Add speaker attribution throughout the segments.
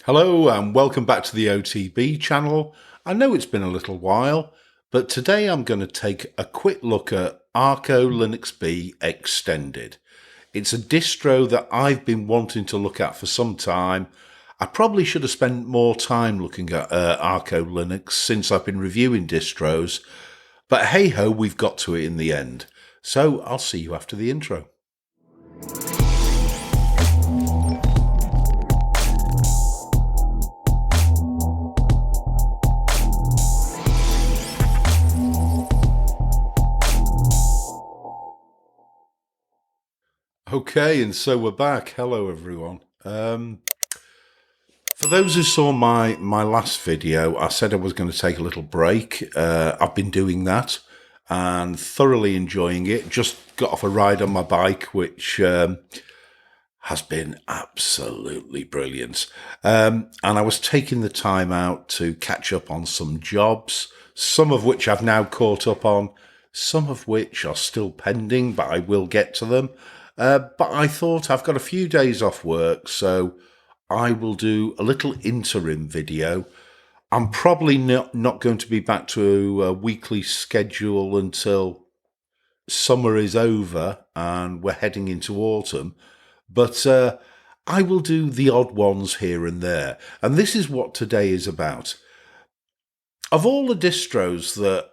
Speaker 1: Hello and welcome back to the OTB channel. I know it's been a little while, but today I'm going to take a quick look at ArcoLinuxB Extended. It's a distro that I've been wanting to look at for some time. I probably should have spent more time looking at ArcoLinux since I've been reviewing distros, but hey ho, we've got to it in the end. So I'll see you after the intro. Okay, and so we're back. Hello, everyone. For those who saw my last video, I said I was going to take a little break. I've been doing that and thoroughly enjoying it. Just got off a ride on my bike, which has been absolutely brilliant. And I was taking the time out to catch up on some jobs, some of which I've now caught up on, some of which are still pending, but I will get to them. But I thought I've got a few days off work, so I will do a little interim video. I'm probably not going to be back to a weekly schedule until summer is over and we're heading into autumn. But I will do the odd ones here and there. And this is what today is about. Of all the distros that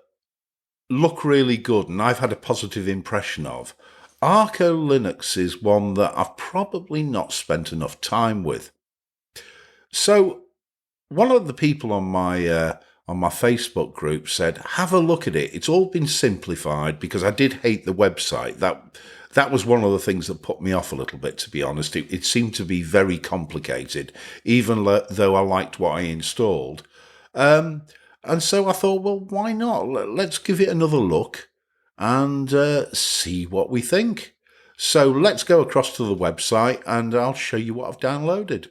Speaker 1: look really good and I've had a positive impression of, ArcoLinux is one that I've probably not spent enough time with. So one of the people on my Facebook group said, have a look at it. It's all been simplified, because I did hate the website. That was one of the things that put me off a little bit, to be honest. It seemed to be very complicated, even though I liked what I installed. And so I thought, well, why not? Let's give it another look and see what we think. So let's go across to the website and I'll show you what I've downloaded.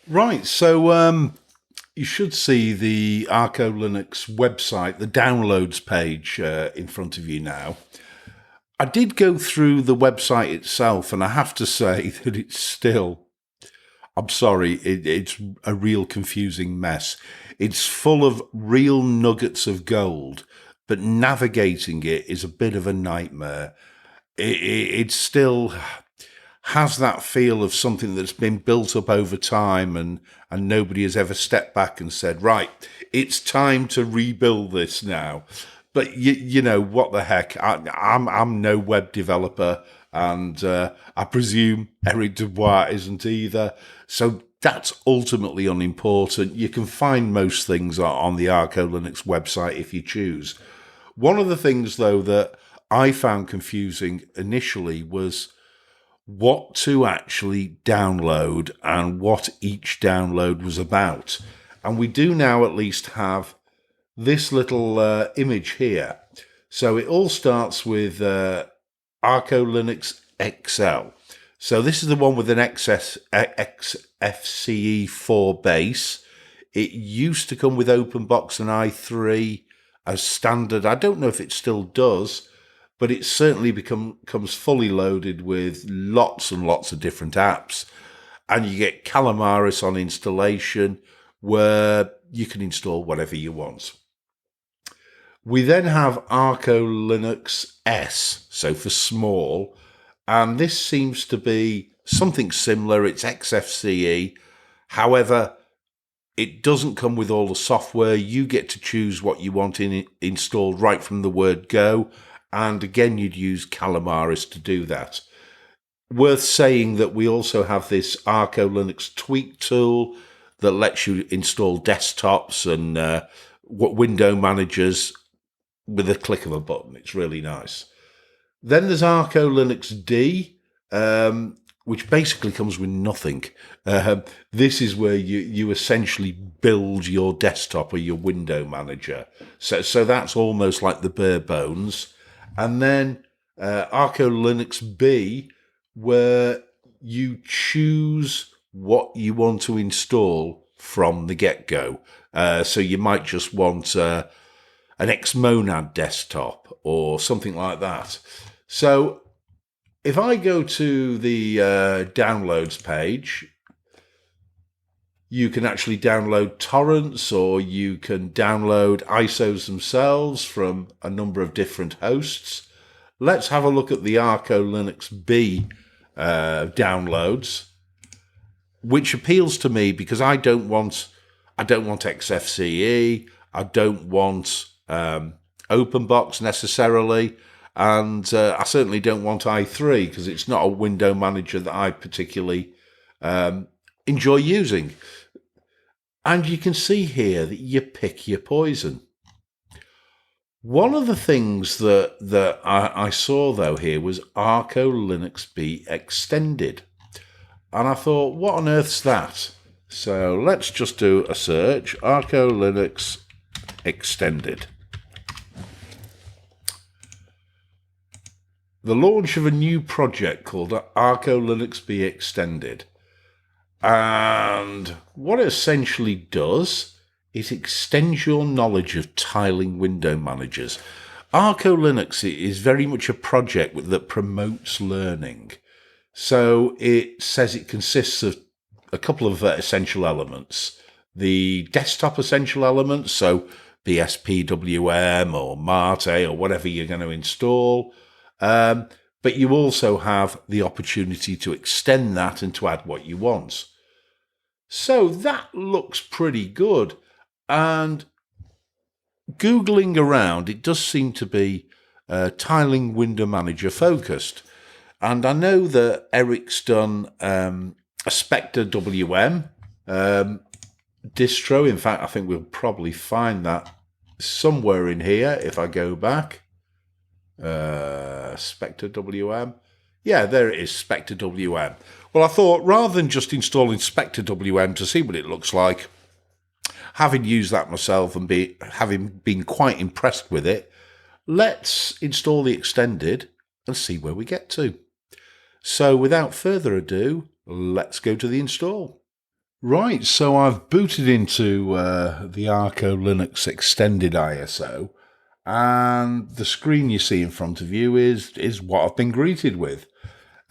Speaker 1: Right, so you should see the ArcoLinux website, the downloads page in front of you now. I did go through the website itself, and I have to say that it's still, I'm sorry, it's a real confusing mess. It's full of real nuggets of gold, but navigating it is a bit of a nightmare. It still has that feel of something that's been built up over time, and nobody has ever stepped back and said, right, it's time to rebuild this now. But you know, what the heck? I'm no web developer, and I presume Eric Dubois isn't either. So that's ultimately unimportant. You can find most things on the ArcoLinux website if you choose. One of the things, though, that I found confusing initially was what to actually download and what each download was about. And we do now at least have this little image here. So it all starts with ArcoLinux XL. So this is the one with an XFCE4 base. It used to come with OpenBox and i3 as standard. I don't know if it still does, but it certainly comes fully loaded with lots and lots of different apps. And you get Calamaris on installation, where you can install whatever you want. We then have ArcoLinux S, so for small, and this seems to be something similar. It's XFCE. However, it doesn't come with all the software. You get to choose what you want installed right from the word go. And again, you'd use Calamaris to do that. Worth saying that we also have this ArcoLinux tweak tool that lets you install desktops and window managers with a click of a button. It's really nice. Then there's ArcoLinuxD, which basically comes with nothing. This is where you essentially build your desktop or your window manager. So that's almost like the bare bones. And then ArcoLinuxB, where you choose what you want to install from the get-go. So you might just want an Xmonad desktop or something like that. So if I go to the downloads page, You can actually download torrents, or you can download ISOs themselves from a number of different hosts. Let's have a look at the ArcoLinuxB downloads, which appeals to me because I don't want XFCE, I don't want OpenBox necessarily, and I certainly don't want i3 because it's not a window manager that I particularly enjoy using. And you can see here that you pick your poison. One of the things that I saw, though, here was ArcoLinuxB Extended. And I thought, what on earth's that? So let's just do a search, ArcoLinux Extended. The launch of a new project called ArcoLinuxB Extended. And what it essentially does is extends your knowledge of tiling window managers. ArcoLinux is very much a project that promotes learning. So it says it consists of a couple of essential elements. The desktop essential elements, so TWM or Mate or whatever you're going to install. But you also have the opportunity to extend that and to add what you want. So that looks pretty good. And Googling around, it does seem to be tiling window manager focused. And I know that Eric's done a Spectre WM distro. In fact, I think we'll probably find that somewhere in here if I go back. Spectre WM. Yeah, there it is, Spectre WM. Well, I thought rather than just installing Spectre WM to see what it looks like, having used that myself and having been quite impressed with it, let's install the Extended and see where we get to. So without further ado, let's go to the install. Right, so I've booted into the ArcoLinux Extended ISO, and the screen you see in front of you is what I've been greeted with.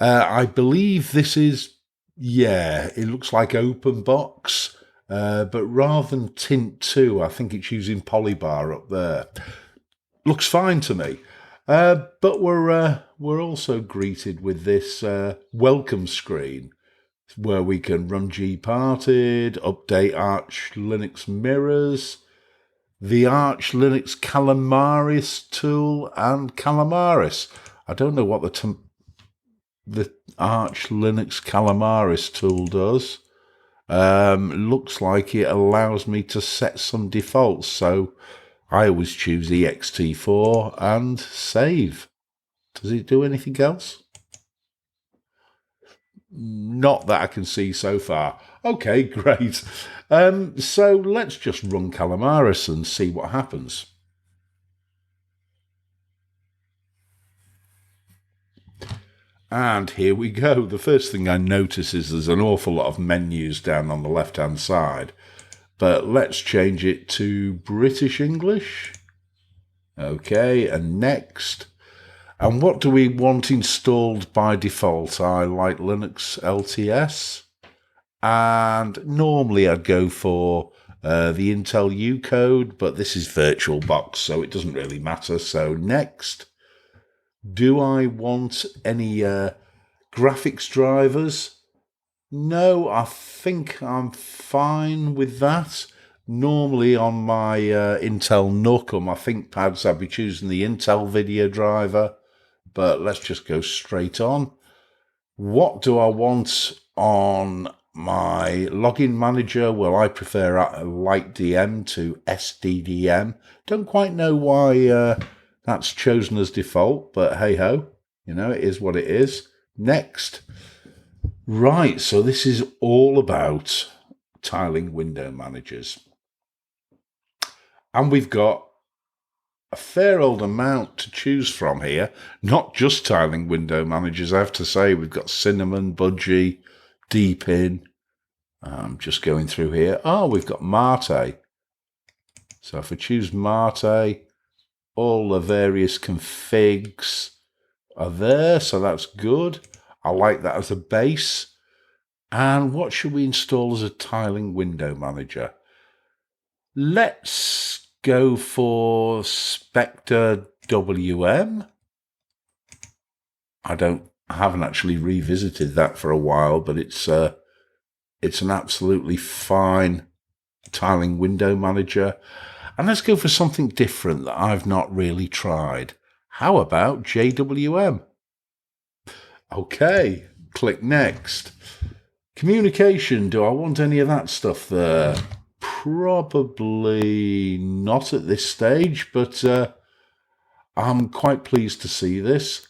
Speaker 1: I believe this is, it looks like OpenBox, but rather than Tint 2, I think it's using Polybar up there. Looks fine to me. But we're also greeted with this welcome screen where we can run gparted, update Arch Linux mirrors, the Arch Linux Calamaris tool, and Calamaris. I don't know what the Arch Linux Calamaris tool does. Looks like it allows me to set some defaults, so I always choose ext4 and save. Does it do anything else? Not that I can see so far. Okay, great. So let's just run Calamaris and see what happens. And here we go. The first thing I notice is there's an awful lot of menus down on the left-hand side. But let's change it to British English. Okay, and next. And what do we want installed by default? I like Linux LTS. And normally I'd go for the Intel U code, but this is VirtualBox, so it doesn't really matter. So next. Do I want any graphics drivers? No, I think I'm fine with that. Normally on my Intel NUC or my ThinkPads, I'd be choosing the Intel video driver, but let's just go straight on. What do I want on my login manager? Well, I prefer LightDM to SDDM. Don't quite know why that's chosen as default, but hey-ho, it is what it is. Next. Right, so this is all about tiling window managers. And we've got a fair old amount to choose from here. Not just tiling window managers, I have to say. We've got Cinnamon, Budgie, Deepin. I'm just going through here. Oh, we've got Mate. So if I choose Mate, all the various configs are there, so that's good. I like that as a base. And what should we install as a tiling window manager? Let's go for Spectre WM. I haven't actually revisited that for a while, but it's an absolutely fine tiling window manager. And let's go for something different that I've not really tried. How about JWM? Okay, click next. Communication, do I want any of that stuff there? Probably not at this stage, but I'm quite pleased to see this.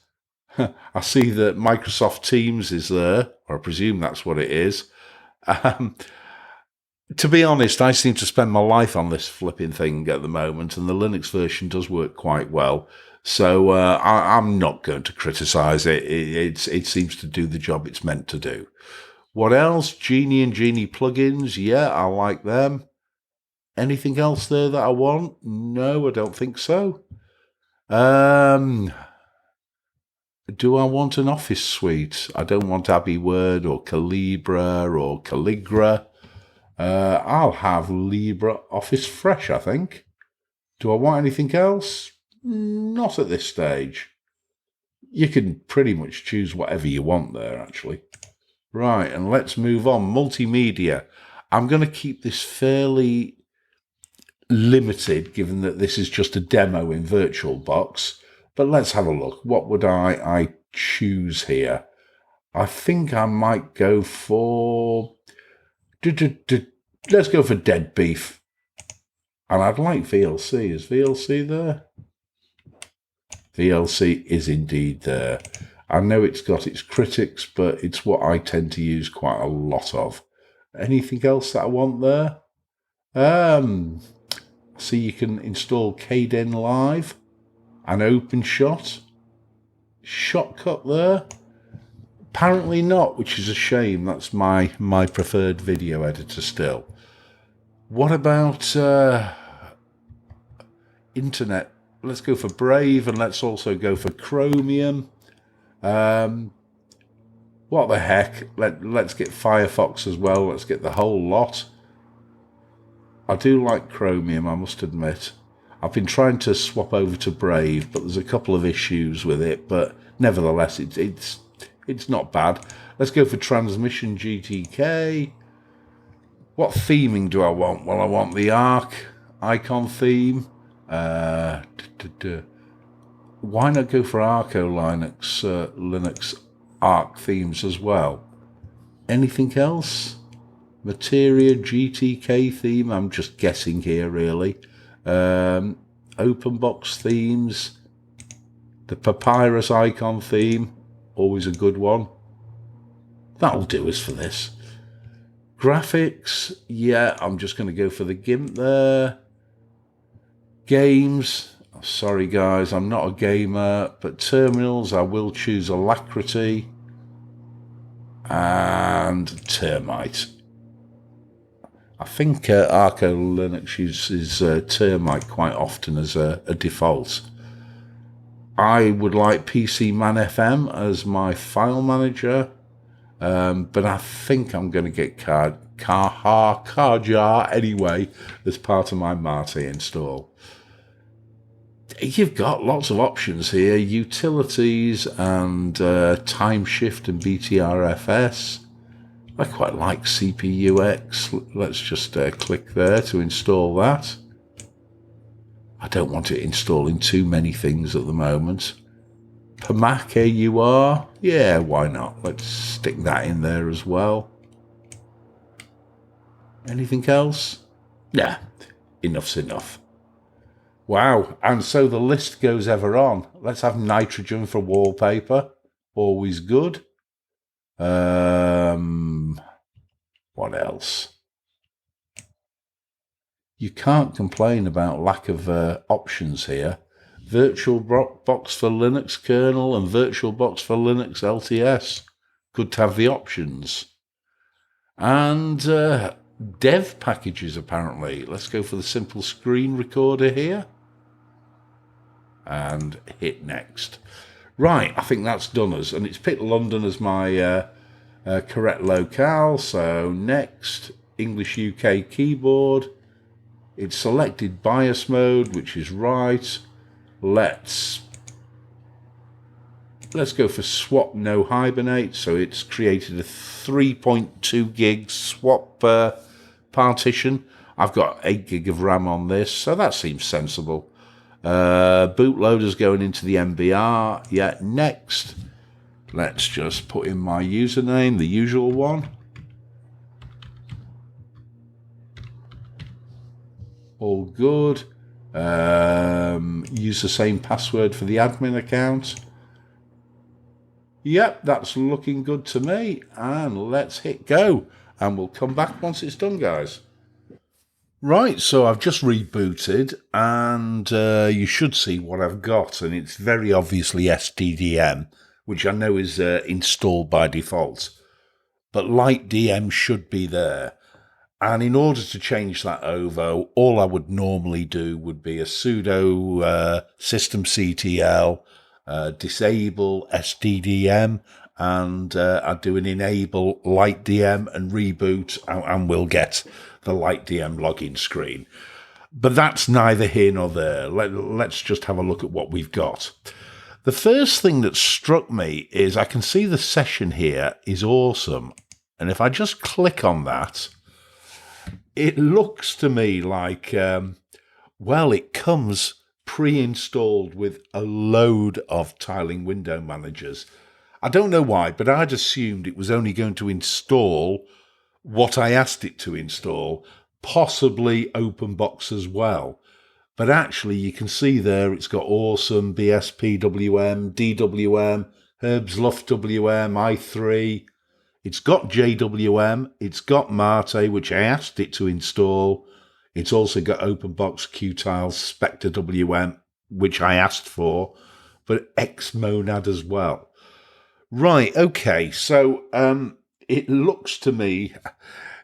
Speaker 1: I see that Microsoft Teams is there, or I presume that's what it is. To be honest, I seem to spend my life on this flipping thing at the moment, and the Linux version does work quite well. So I'm not going to criticise it. It seems to do the job it's meant to do. What else? Genie and Genie plugins. Yeah, I like them. Anything else there that I want? No, I don't think so. Do I want an Office suite? I don't want Abbey Word or Calibra or Calligra. I'll have LibreOffice Fresh, I think. Do I want anything else? Not at this stage. You can pretty much choose whatever you want there, actually. Right, and let's move on. Multimedia. I'm going to keep this fairly limited, given that this is just a demo in VirtualBox. But let's have a look. What would I choose here? I think I might go for... Let's go for Dead Beef. And I'd like VLC. Is VLC there? VLC is indeed there. I know it's got its critics, but it's what I tend to use quite a lot of. Anything else that I want there? See, you can install Kdenlive and OpenShot. Shotcut there? Apparently not, which is a shame. That's my preferred video editor still. What about internet? Let's go for Brave, and let's also go for Chromium. What the heck? Let's get Firefox as well. Let's get the whole lot. I do like Chromium, I must admit. I've been trying to swap over to Brave, but there's a couple of issues with it. But nevertheless, it's not bad. Let's go for Transmission GTK. What theming do I want? Well, I want the Arc icon theme. Why not go for ArcoLinuxB Linux Arc themes as well? Anything else? Materia GTK theme. I'm just guessing here, really. OpenBox themes. The Papyrus icon theme. Always a good one. That'll do us for this. Graphics. Yeah, I'm just going to go for the GIMP there. Games. Sorry guys, I'm not a gamer, but terminals, I will choose Alacrity and Termite. I think ArcoLinux uses Termite quite often as a default. I would like PCman FM as my file manager, but I think I'm going to get Karjar anyway as part of my Mate install. You've got lots of options here, utilities and Timeshift and BTRFS. I quite like CPUX. Let's just click there to install that. I don't want it installing too many things at the moment. PMAC AUR, yeah, why not? Let's stick that in there as well. Anything else? Nah, enough's enough. Wow, and so the list goes ever on. Let's have nitrogen for wallpaper. Always good. What else? You can't complain about lack of options here. VirtualBox for Linux kernel and VirtualBox for Linux LTS. Good to have the options. And dev packages, apparently. Let's go for the simple screen recorder here. And hit next. Right, I think that's done us. And it's picked London as my Correct locale, so next, English UK keyboard. It's selected BIOS mode, which is right. Let's go for swap no hibernate. So it's created a 3.2 gig swap partition. I've got 8 gig of RAM on this, so that seems sensible. Bootloader's going into the MBR. Yeah, next. Let's just put in my username, the usual one. All good. Use the same password for the admin account. Yep, that's looking good to me. And let's hit go. And we'll come back once it's done, guys. Right, so I've just rebooted, and you should see what I've got. And it's very obviously STDM, which I know is installed by default. But LightDM should be there. And in order to change that over, all I would normally do would be a sudo systemctl disable STDM, and I'd do an enable LightDM and reboot, and we'll get the LightDM login screen. But that's neither here nor there. Let's just have a look at what we've got. The first thing that struck me is I can see the session here is awesome. And if I just click on that, it looks to me like, well, it comes pre-installed with a load of tiling window managers. I don't know why, but I'd assumed it was only going to install what I asked it to install, possibly OpenBox as well. But actually, you can see there it's got Awesome, BSPWM, DWM, Herb's Luft WM, i3. It's got JWM, it's got Mate, which I asked it to install. It's also got OpenBox, Qtile, Spectre WM, which I asked for, but Xmonad as well. Right, okay, so it looks to me,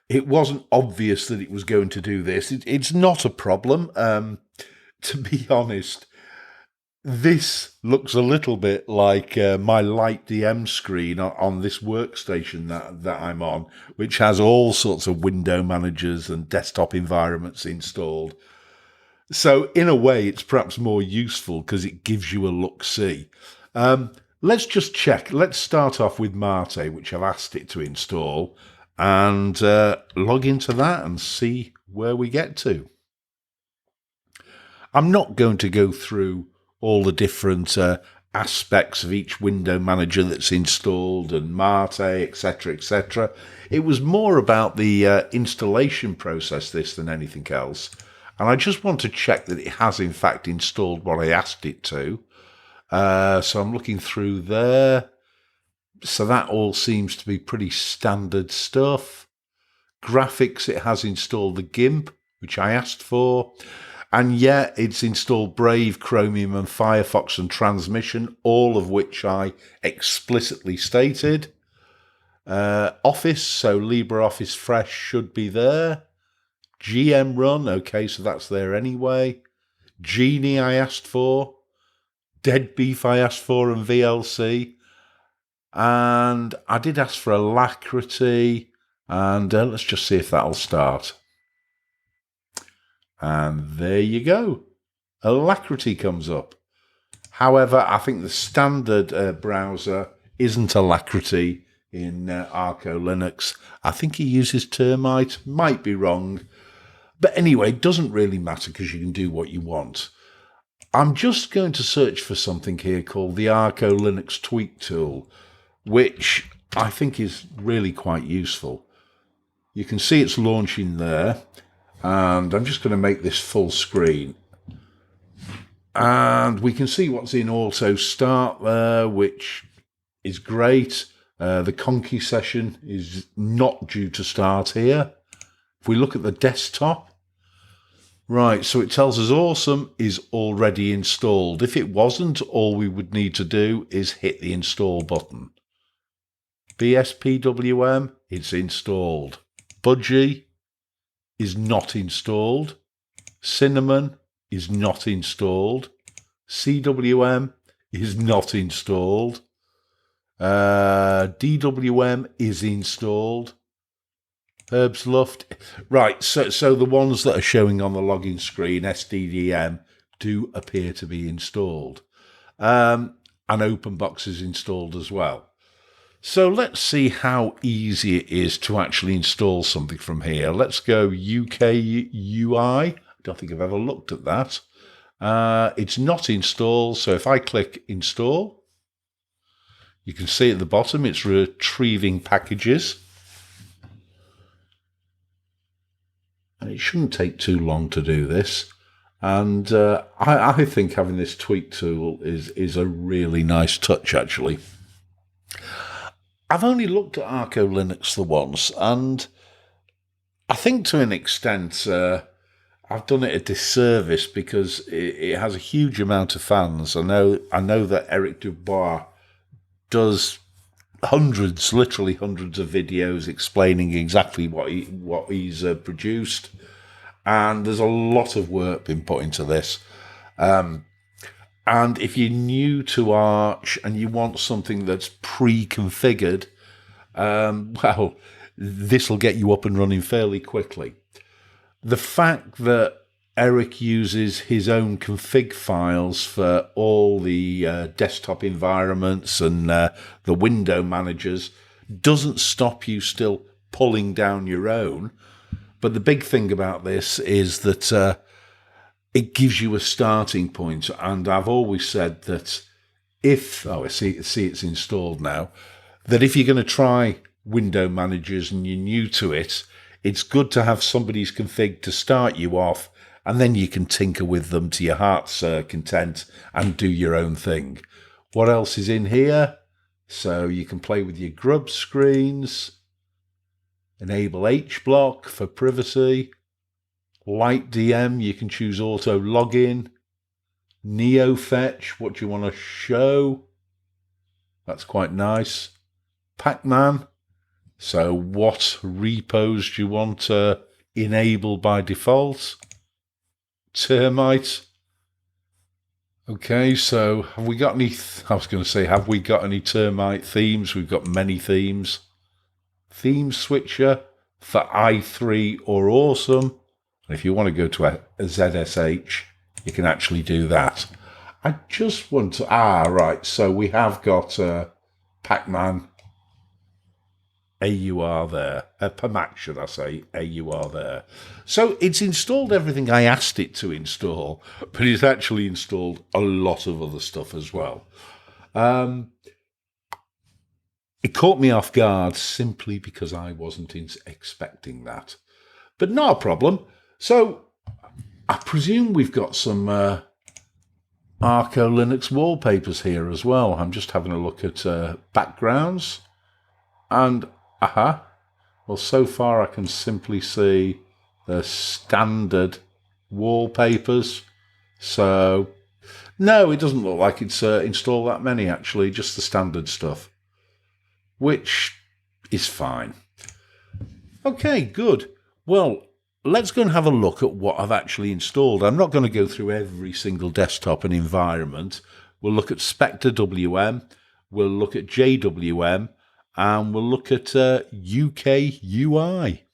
Speaker 1: it wasn't obvious that it was going to do this. It's not a problem. To be honest, this looks a little bit like my LightDM screen on this workstation that I'm on, which has all sorts of window managers and desktop environments installed. So in a way, it's perhaps more useful because it gives you a look-see. Let's just check. Let's start off with Mate, which I've asked it to install, and log into that and see where we get to. I'm not going to go through all the different aspects of each window manager that's installed and Mate, etc., etc. It was more about the installation process this than anything else. And I just want to check that it has in fact installed what I asked it to. So I'm looking through there. So that all seems to be pretty standard stuff. Graphics, it has installed the GIMP, which I asked for. And yeah, it's installed Brave, Chromium and Firefox and Transmission, all of which I explicitly stated. Office, so LibreOffice Fresh should be there. GM Run, okay, so that's there anyway. Genie I asked for. Dead Beef I asked for, and VLC. And I did ask for Alacrity, and let's just see if that'll start. And there you go. Alacrity comes up. However, I think the standard browser isn't Alacrity in ArcoLinux. I think he uses Termite. Might be wrong. But anyway, it doesn't really matter because you can do what you want. I'm just going to search for something here called the ArcoLinux Tweak Tool, which I think is really quite useful. You can see it's launching there. And I'm just going to make this full screen. And we can see what's in Auto Start there, which is great. The Conky session is not due to start here. If we look at the desktop, right, so it tells us Awesome is already installed. If it wasn't, all we would need to do is hit the install button. BSPWM, it's installed. Budgie is not installed. Cinnamon is not installed. CWM is not installed. DWM is installed. Herbsluft. Right, so the ones that are showing on the login screen, SDDM, do appear to be installed. And OpenBox is installed as well. So let's see how easy it is to actually install something from here. Let's go UK UI. I don't think I've ever looked at that. It's not installed, so if I click install, you can see at the bottom it's retrieving packages. And it shouldn't take too long to do this. And I think having this tweak tool is a really nice touch, actually. I've only looked at ArcoLinux the once, and I think to an extent I've done it a disservice because it has a huge amount of fans. I know that Eric Dubois does hundreds, literally hundreds of videos explaining exactly what he's produced, and there's a lot of work been put into this. And if you're new to Arch and you want something that's pre-configured, well, this will get you up and running fairly quickly. The fact that Eric uses his own config files for all the desktop environments and the window managers doesn't stop you still pulling down your own. But the big thing about this is that it gives you a starting point. And I've always said that I see it's installed now, that if you're going to try window managers and you're new to it, it's good to have somebody's config to start you off, and then you can tinker with them to your heart's content and do your own thing. What else is in here? So you can play with your grub screens, enable HBlock for privacy, light DM, you can choose auto login, neo fetch, what do you want to show? That's quite nice. Pacman, so what repos do you want to enable by default? Termite. Okay, so have we got any, have we got any termite themes? We've got many themes. Theme switcher for i3 or awesome. And if you want to go to a ZSH, you can actually do that. I just want to, right, so we have got Pacman, AUR there, Pamac should I say, AUR there. So it's installed everything I asked it to install, but it's actually installed a lot of other stuff as well. It caught me off guard simply because I wasn't expecting that. But not a problem. So I presume we've got some ArcoLinux wallpapers here as well. I'm just having a look at backgrounds. And, well, so far I can simply see the standard wallpapers. So, no, it doesn't look like it's installed that many, actually, just the standard stuff, which is fine. Okay, good. Well, let's go and have a look at what I've actually installed. I'm not going to go through every single desktop and environment. We'll look at Spectre WM, we'll look at JWM, and we'll look at UK UI.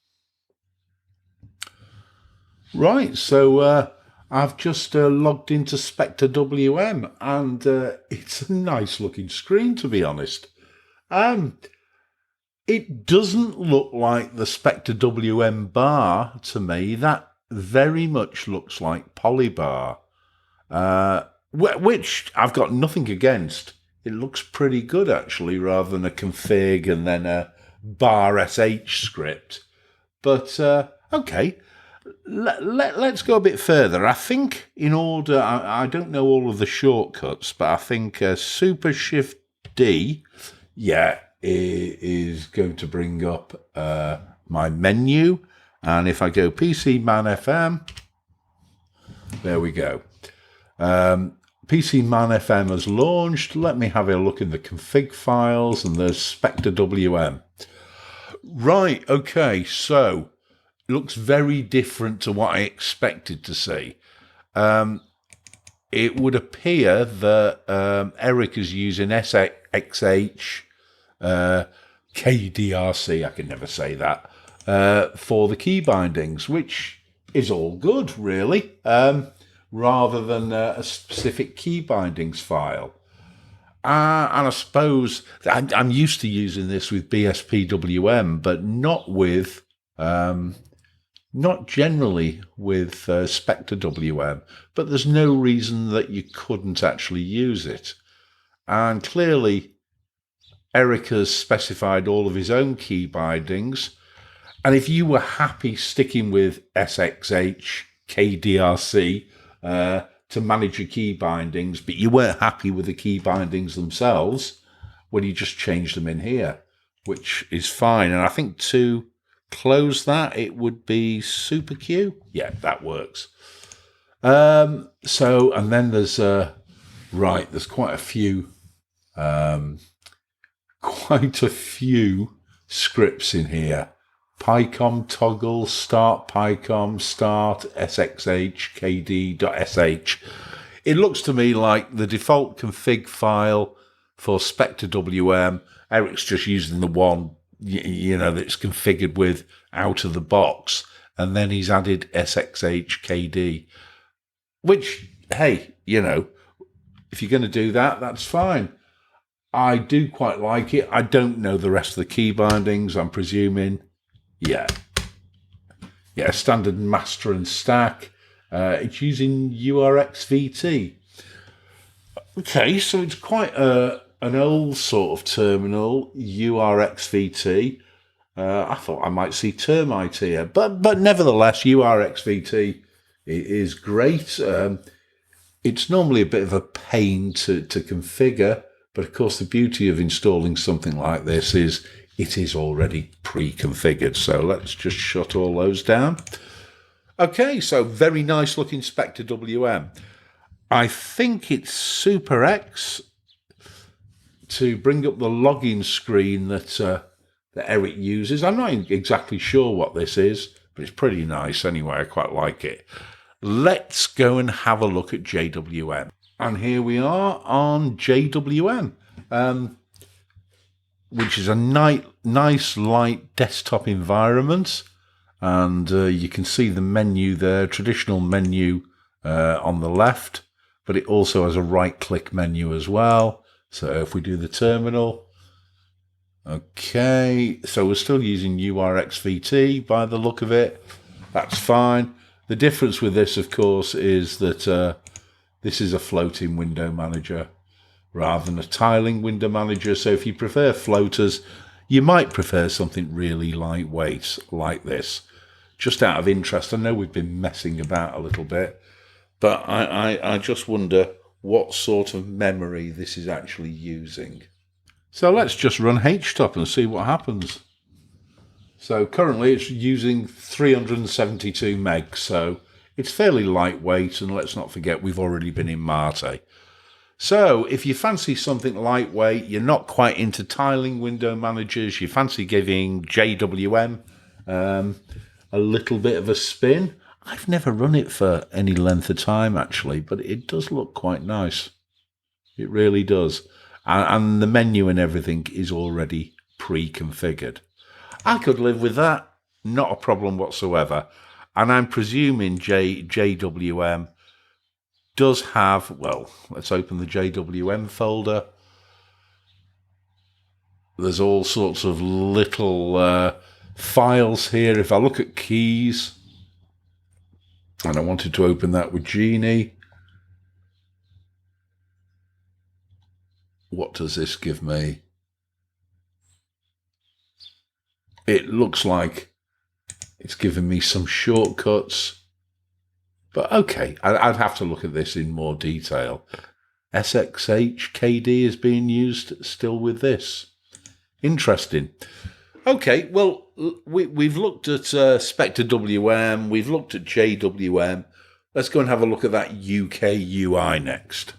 Speaker 1: Right, so I've just logged into Spectre WM, and it's a nice looking screen, to be honest. It doesn't look like the Spectre WM bar to me. That very much looks like Polybar, which I've got nothing against. It looks pretty good, actually, rather than a config and then a bar sh script. But, okay, let's go a bit further. I think in order, I don't know all of the shortcuts, but I think Super Shift D, yeah, is going to bring up my menu. And if I go PC Man FM, there we go. PC Man FM has launched. Let me have a look in the config files, and there's Spectre WM. Right, okay, so it looks very different to what I expected to see. It would appear that Eric is using SXH KDRC, I can never say that, for the key bindings, which is all good, really, rather than a specific key bindings file. And I suppose I'm used to using this with BSPWM, but not with, not generally with Spectre WM. But there's no reason that you couldn't actually use it. And clearly, Eric has specified all of his own key bindings. And if you were happy sticking with SXH, KDRC, to manage your key bindings, but you weren't happy with the key bindings themselves, well, you just change them in here, which is fine. And I think to close that, it would be Super Q. Yeah, that works. And then there's, there's quite a few scripts in here. PyCom toggle, start PyCom, start SXH, KD.sh. It looks to me like the default config file for Spectre WM, Eric's just using the one, that's configured with out of the box, and then he's added SXH, KD, which, hey, if you're going to do that, that's fine. I do quite like it. I don't know the rest of the key bindings, I'm presuming. Yeah, standard master and stack. It's using URXVT. Okay, so it's quite an old sort of terminal, URXVT. I thought I might see Termite here, but nevertheless, URXVT is great. It's normally a bit of a pain to configure, but of course the beauty of installing something like this is it is already pre-configured. So let's just shut all those down. Okay, so very nice looking Spectre WM. I think it's Super X to bring up the login screen that Eric uses. I'm not exactly sure what this is, but it's pretty nice anyway. I quite like it. Let's go and have a look at JWM. And here we are on JWM. Which is a nice light desktop environment. And you can see the menu there, traditional menu on the left, but it also has a right-click menu as well. So if we do the terminal, okay, so we're still using URXVT by the look of it. That's fine. The difference with this, of course, is that this is a floating window manager rather than a tiling window manager. So if you prefer floaters, you might prefer something really lightweight like this. Just out of interest, I know we've been messing about a little bit, but I just wonder what sort of memory this is actually using. So let's just run htop and see what happens. So currently it's using 372 meg, so it's fairly lightweight, and let's not forget we've already been in Mate. So if you fancy something lightweight, you're not quite into tiling window managers, you fancy giving JWM a little bit of a spin. I've never run it for any length of time, actually, but it does look quite nice. It really does. And the menu and everything is already pre-configured. I could live with that, not a problem whatsoever. And I'm presuming JWM does have, well, let's open the JWM folder. There's all sorts of little files here. If I look at keys, and I wanted to open that with Genie, what does this give me? It looks like it's giving me some shortcuts. But okay, I'd have to look at this in more detail. SXH KD is being used still with this. Interesting. Okay, well, we've looked at Spectre WM, we've looked at JWM. Let's go and have a look at that UK UI next.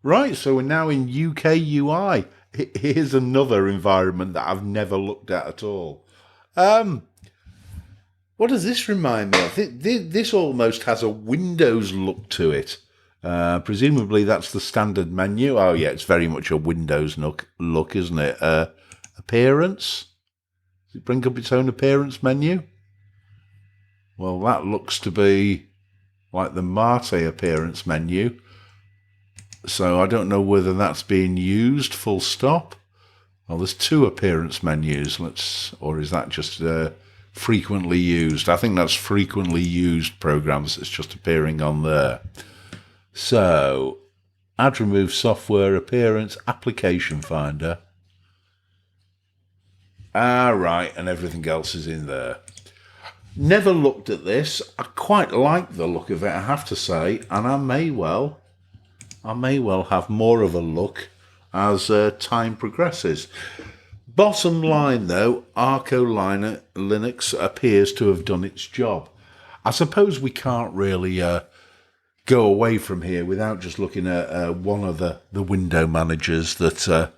Speaker 1: Right, so we're now in UK UI. Here's another environment that I've never looked at all. What does this remind me of? This almost has a Windows look to it. Presumably that's the standard menu. Oh yeah, it's very much a Windows look, isn't it? appearance. Does it bring up its own appearance menu? Well, that looks to be like the Mate appearance menu. So I don't know whether that's being used, full stop. Well, there's two appearance menus. Or is that just frequently used? I think that's frequently used programs that's just appearing on there. So, add remove software, appearance, application finder. Right, and everything else is in there. Never looked at this. I quite like the look of it, I have to say, and I may well have more of a look as time progresses. Bottom line, though, ArcoLinux appears to have done its job. I suppose we can't really go away from here without just looking at one of the window managers that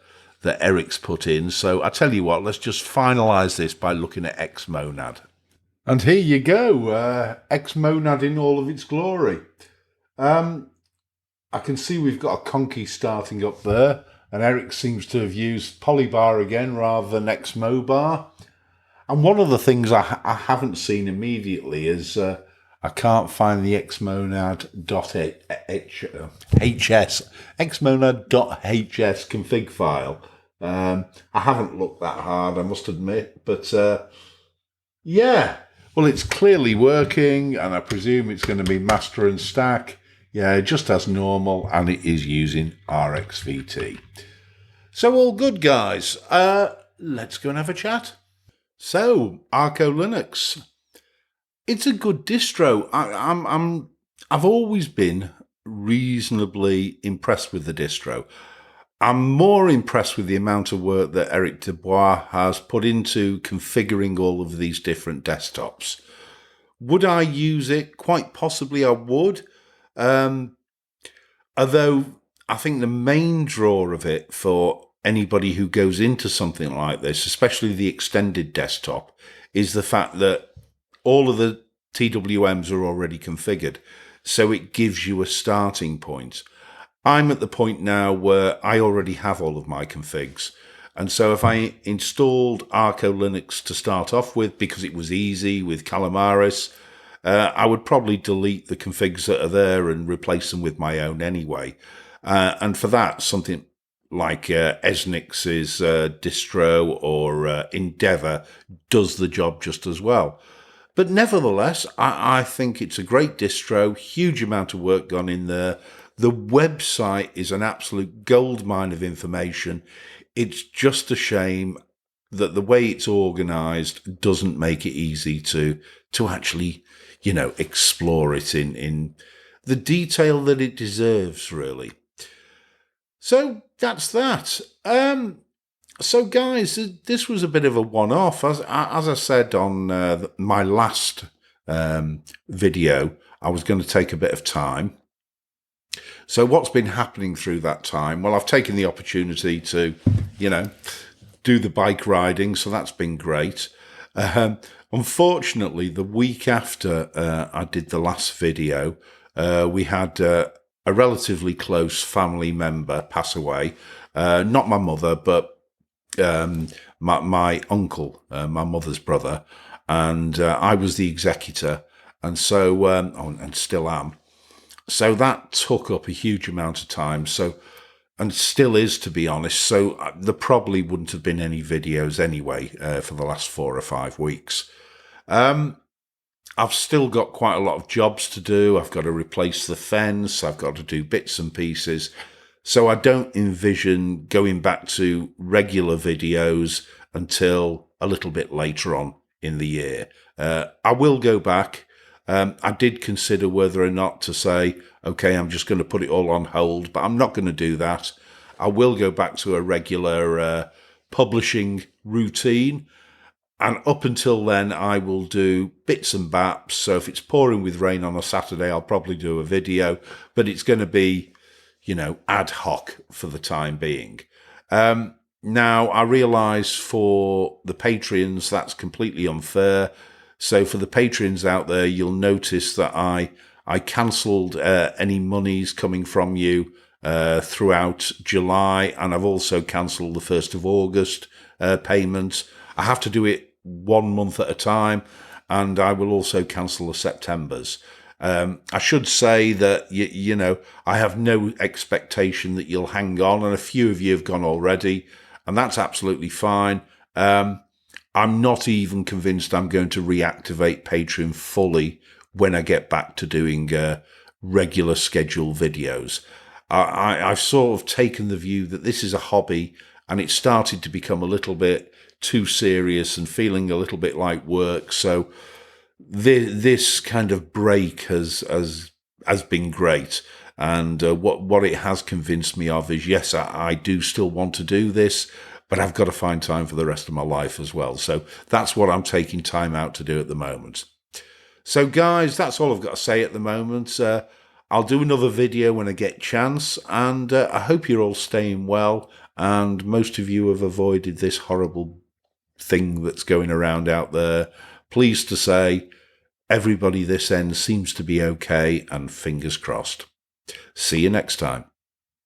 Speaker 1: Eric's put in. So I tell you what, let's just finalise this by looking at Xmonad. And here you go, Xmonad in all of its glory. I can see we've got a conky starting up there, and Eric seems to have used Polybar again rather than Xmobar. And one of the things I haven't seen immediately is I can't find the xmonad.hs config file. I haven't looked that hard, I must admit, but yeah. Well, it's clearly working, and I presume it's going to be master and stack. Yeah, just as normal, and it is using RxVT. So all good, guys. Let's go and have a chat. So, ArcoLinux. It's a good distro. I've always been reasonably impressed with the distro. I'm more impressed with the amount of work that Eric Dubois has put into configuring all of these different desktops. Would I use it? Quite possibly I would. Although I think the main draw of it for anybody who goes into something like this, especially the extended desktop, is the fact that all of the TWMs are already configured. So it gives you a starting point. I'm at the point now where I already have all of my configs. And so if I installed ArcoLinux to start off with, because it was easy with Calamaris, I would probably delete the configs that are there and replace them with my own anyway. And for that, something like Esnix's Distro or Endeavour does the job just as well. But nevertheless, I think it's a great distro, huge amount of work gone in there. The website is an absolute goldmine of information. It's just a shame that the way it's organised doesn't make it easy to actually, explore it in the detail that it deserves, really. So that's that. So guys, this was a bit of a one-off. As I said on my last video, I was going to take a bit of time. So what's been happening through that time? Well, I've taken the opportunity to, do the bike riding, so that's been great. Unfortunately, the week after I did the last video, we had a relatively close family member pass away. Not my mother, but my uncle, my mother's brother, and I was the executor, and so and still am. So that took up a huge amount of time. So, and still is, to be honest. So there probably wouldn't have been any videos anyway for the last 4 or 5 weeks. I've still got quite a lot of jobs to do. I've got to replace the fence. I've got to do bits and pieces. So I don't envision going back to regular videos until a little bit later on in the year. I will go back. I did consider whether or not to say, okay, I'm just going to put it all on hold, but I'm not going to do that. I will go back to a regular publishing routine. And up until then, I will do bits and baps. So if it's pouring with rain on a Saturday, I'll probably do a video, but it's going to be, ad hoc for the time being. Now, I realise for the Patreons, that's completely unfair. So for the Patreons out there, you'll notice that I cancelled any monies coming from you throughout July, and I've also cancelled the 1st of August payment. I have to do it 1 month at a time, and I will also cancel the Septembers. I should say that, you know, I have no expectation that you'll hang on, and a few of you have gone already, and that's absolutely fine. I'm not even convinced I'm going to reactivate Patreon fully when I get back to doing regular scheduled videos. I've sort of taken the view that this is a hobby, and it started to become a little bit too serious and feeling a little bit like work. So this kind of break has been great. And what it has convinced me of is, yes, I do still want to do this, but I've got to find time for the rest of my life as well. So that's what I'm taking time out to do at the moment. So guys, that's all I've got to say at the moment. I'll do another video when I get a chance, and I hope you're all staying well, and most of you have avoided this horrible thing that's going around out there. Pleased to say everybody this end seems to be okay, and fingers crossed. See you next time.